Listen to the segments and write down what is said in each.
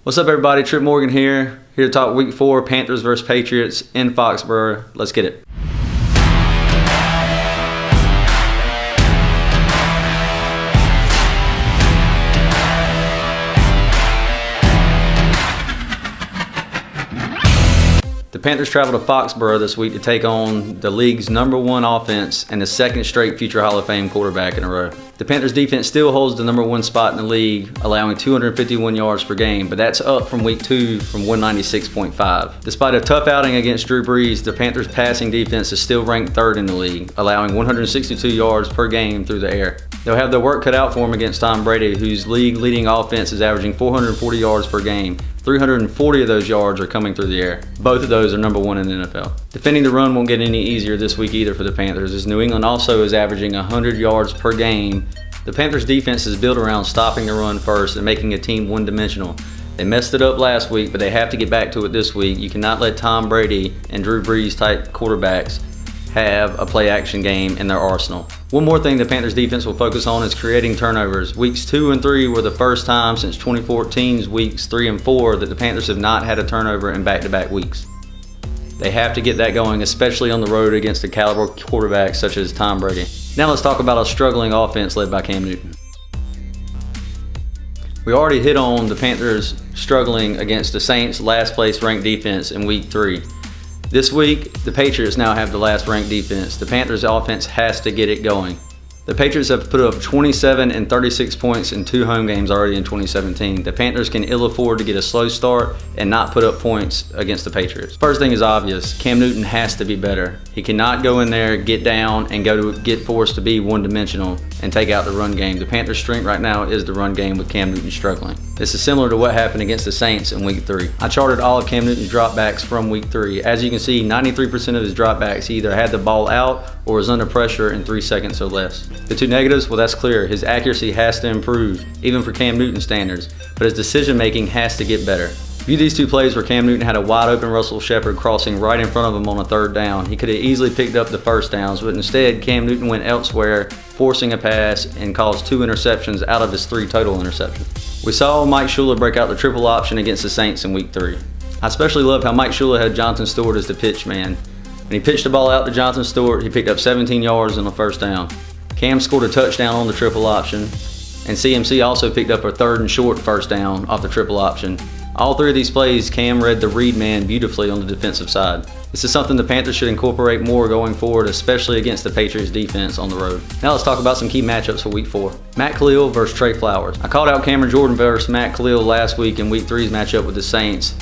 What's up, everybody? Trip Morgan here to talk Week 4 Panthers versus Patriots in Foxboro. Let's get it. The Panthers travel to Foxboro this week to take on the league's #1 offense and the second straight future Hall of Fame quarterback in a row. The Panthers defense still holds the #1 spot in the league, allowing 251 yards per game, but that's up from Week 2 from 196.5. Despite a tough outing against Drew Brees, the Panthers passing defense is still ranked 3rd in the league, allowing 162 yards per game through the air. They'll have their work cut out for them against Tom Brady, whose league-leading offense is averaging 440 yards per game. 340 of those yards are coming through the air. Both of those are #1 in the NFL. Defending the run won't get any easier this week either for the Panthers, as New England also is averaging 100 yards per game. The Panthers defense is built around stopping the run first and making a team one-dimensional. They messed it up last week, but they have to get back to it this week. You cannot let Tom Brady and Drew Brees type quarterbacks have a play-action game in their arsenal. One more thing the Panthers defense will focus on is creating turnovers. Weeks 2 and 3 were the first time since 2014's weeks 3 and 4 that the Panthers have not had a turnover in back-to-back weeks. They have to get that going, especially on the road against a caliber quarterback such as Tom Brady. Now let's talk about a struggling offense led by Cam Newton. We already hit on the Panthers struggling against the Saints' last place ranked defense in Week 3. This week, the Patriots now have the last ranked defense. The Panthers' offense has to get it going. The Patriots have put up 27 and 36 points in 2 home games already in 2017. The Panthers can ill afford to get a slow start and not put up points against the Patriots. First thing is obvious. Cam Newton has to be better. He cannot go in there, get down, and get forced to be one-dimensional and take out the run game. The Panthers' strength right now is the run game with Cam Newton struggling. This is similar to what happened against the Saints in Week 3. I charted all of Cam Newton's dropbacks from Week 3. As you can see, 93% of his dropbacks, he either had the ball out or was under pressure in 3 seconds or less. The 2 negatives, well, that's clear. His accuracy has to improve, even for Cam Newton standards, but his decision-making has to get better. View these 2 plays where Cam Newton had a wide-open Russell Shepard crossing right in front of him on a 3rd down. He could have easily picked up the first downs, but instead, Cam Newton went elsewhere, forcing a pass and caused 2 interceptions out of his 3 total interceptions. We saw Mike Shula break out the triple option against the Saints in Week 3. I especially loved how Mike Shula had Jonathan Stewart as the pitch man. When he pitched the ball out to Jonathan Stewart, he picked up 17 yards on the 1st down. Cam scored a touchdown on the triple option, and CMC also picked up a 3rd and short 1st down off the triple option. All 3 of these plays, Cam read the read man beautifully on the defensive side. This is something the Panthers should incorporate more going forward, especially against the Patriots defense on the road. Now let's talk about some key matchups for Week 4. MacLeod versus Trey Flowers. I called out Cameron Jordan versus MacLeod last week in Week 3's matchup with the Saints.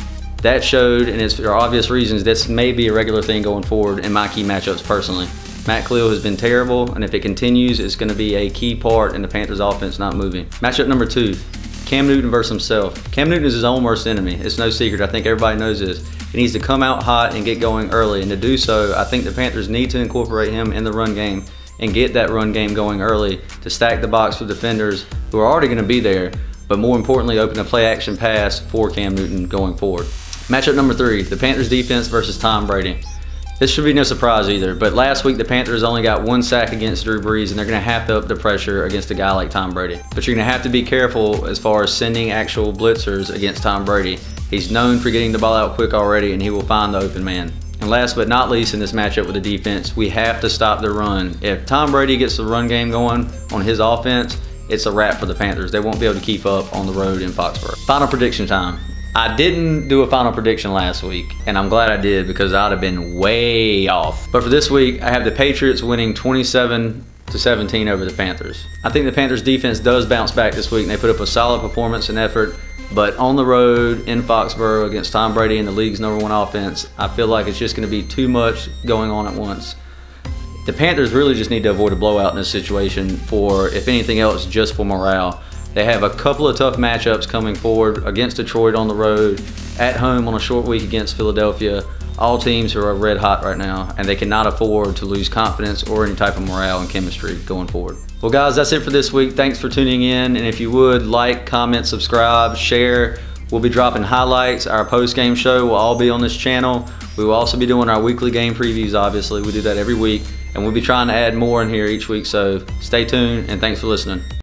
That showed, and it's for obvious reasons, this may be a regular thing going forward in my key matchups personally. MacLeod has been terrible, and if it continues, it's going to be a key part in the Panthers offense not moving. Matchup number 2. Cam Newton versus himself. Cam Newton is his own worst enemy. It's no secret. I think everybody knows this. He needs to come out hot and get going early. And to do so, I think the Panthers need to incorporate him in the run game and get that run game going early to stack the box with defenders who are already going to be there, but more importantly, open a play-action pass for Cam Newton going forward. Matchup number 3, the Panthers defense versus Tom Brady. This should be no surprise either, but last week the Panthers only got 1 sack against Drew Brees, and they're going to have to up the pressure against a guy like Tom Brady. But you're going to have to be careful as far as sending actual blitzers against Tom Brady. He's known for getting the ball out quick already, and he will find the open man. And last but not least in this matchup with the defense, we have to stop the run. If Tom Brady gets the run game going on his offense, it's a wrap for the Panthers. They won't be able to keep up on the road in Foxboro. Final prediction time. I didn't do a final prediction last week, and I'm glad I did because I'd have been way off. But for this week, I have the Patriots winning 27-17 over the Panthers. I think the Panthers defense does bounce back this week, and they put up a solid performance and effort. But on the road in Foxboro against Tom Brady and the league's #1 offense, I feel like it's just going to be too much going on at once. The Panthers really just need to avoid a blowout in this situation for, if anything else, just for morale. They have a couple of tough matchups coming forward against Detroit on the road, at home on a short week against Philadelphia. All teams who are red hot right now, and they cannot afford to lose confidence or any type of morale and chemistry going forward. Well guys, that's it for this week. Thanks for tuning in, and if you would, like, comment, subscribe, share. We'll be dropping highlights. Our post-game show will all be on this channel. We will also be doing our weekly game previews, obviously. We do that every week, and we'll be trying to add more in here each week, so stay tuned, and thanks for listening.